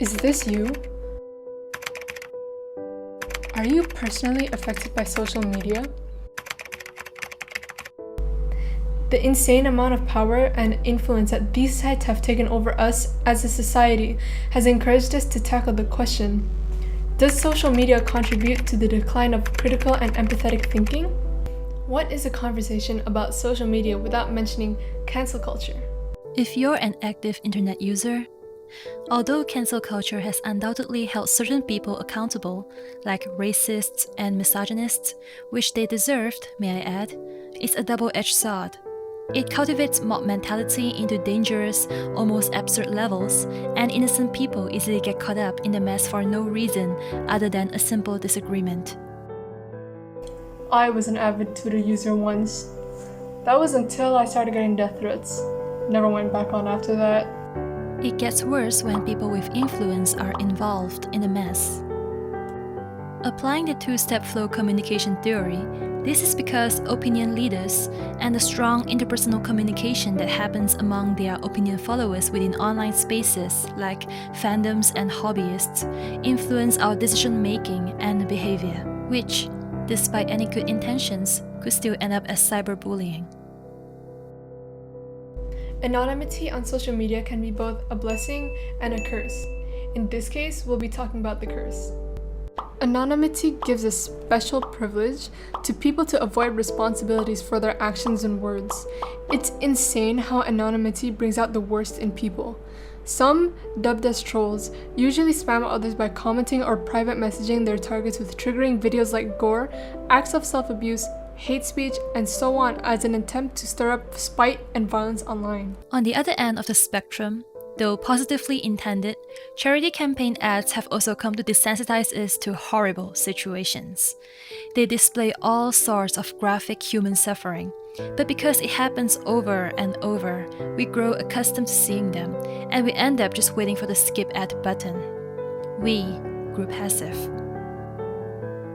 Is this you? Are you personally affected by social media? The insane amount of power and influence that these sites have taken over us as a society has encouraged us to tackle the question, does social media contribute to the decline of critical and empathetic thinking? What is a conversation about social media without mentioning cancel culture? If you're an active internet user, although cancel culture has undoubtedly held certain people accountable, like racists and misogynists, which they deserved, may I add, it's a double-edged sword. It cultivates mob mentality into dangerous, almost absurd levels, and innocent people easily get caught up in the mess for no reason other than a simple disagreement. I was an avid Twitter user once. That was until I started getting death threats. Never went back on after that. It gets worse when people with influence are involved in the mess. Applying the two-step flow communication theory, this is because opinion leaders and the strong interpersonal communication that happens among their opinion followers within online spaces like fandoms and hobbyists influence our decision-making and behavior, which, despite any good intentions, could still end up as cyberbullying. Anonymity on social media can be both a blessing and a curse. In this case, we'll be talking about the curse. Anonymity gives a special privilege to people to avoid responsibilities for their actions and words. It's insane how anonymity brings out the worst in people. Some, dubbed as trolls, usually spam others by commenting or private messaging their targets with triggering videos like gore, acts of self-abuse, hate speech, and so on as an attempt to stir up spite and violence online. On the other end of the spectrum, though positively intended, charity campaign ads have also come to desensitize us to horrible situations. They display all sorts of graphic human suffering, but because it happens over and over, we grow accustomed to seeing them, and we end up just waiting for the skip ad button. We grew passive.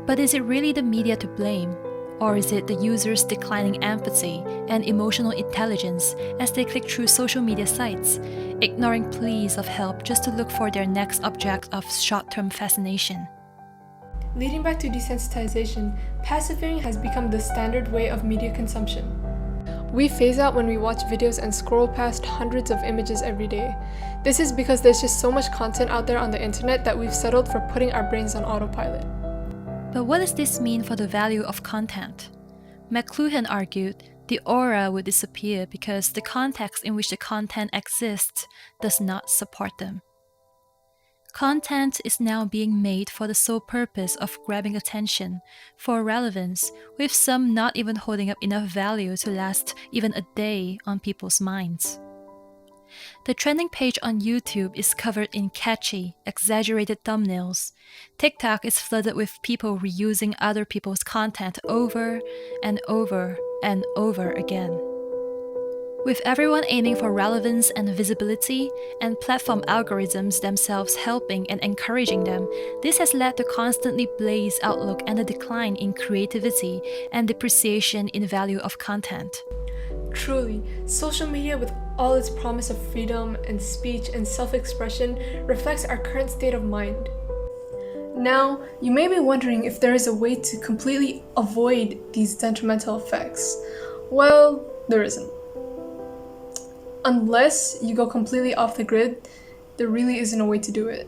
But is it really the media to blame? Or is it the users' declining empathy and emotional intelligence as they click through social media sites, ignoring pleas of help just to look for their next object of short-term fascination? Leading back to desensitization, passive viewing has become the standard way of media consumption. We phase out when we watch videos and scroll past hundreds of images every day. This is because there's just so much content out there on the internet that we've settled for putting our brains on autopilot. But what does this mean for the value of content? McLuhan argued the aura would disappear because the context in which the content exists does not support them. Content is now being made for the sole purpose of grabbing attention, for relevance, with some not even holding up enough value to last even a day on people's minds. The trending page on YouTube is covered in catchy, exaggerated thumbnails. TikTok is flooded with people reusing other people's content over and over and over again. With everyone aiming for relevance and visibility, and platform algorithms themselves helping and encouraging them, this has led to constantly blazed outlook and a decline in creativity and depreciation in value of content. Truly, social media with all its promise of freedom and speech and self-expression reflects our current state of mind. Now, you may be wondering if there is a way to completely avoid these detrimental effects. Well, there isn't. Unless you go completely off the grid, there really isn't a way to do it.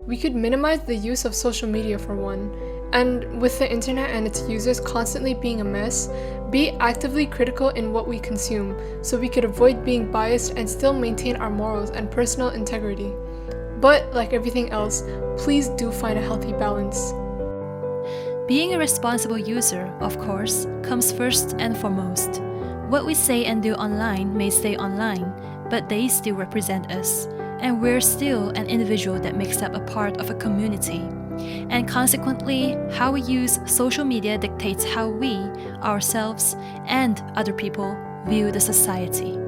We could minimize the use of social media for one, and with the internet and its users constantly being a mess, be actively critical in what we consume so we could avoid being biased and still maintain our morals and personal integrity. But like everything else, please do find a healthy balance. Being a responsible user, of course, comes first and foremost. What we say and do online may stay online, but they still represent us, and we're still an individual that makes up a part of a community. And consequently, how we use social media dictates how we, ourselves, and other people view the society.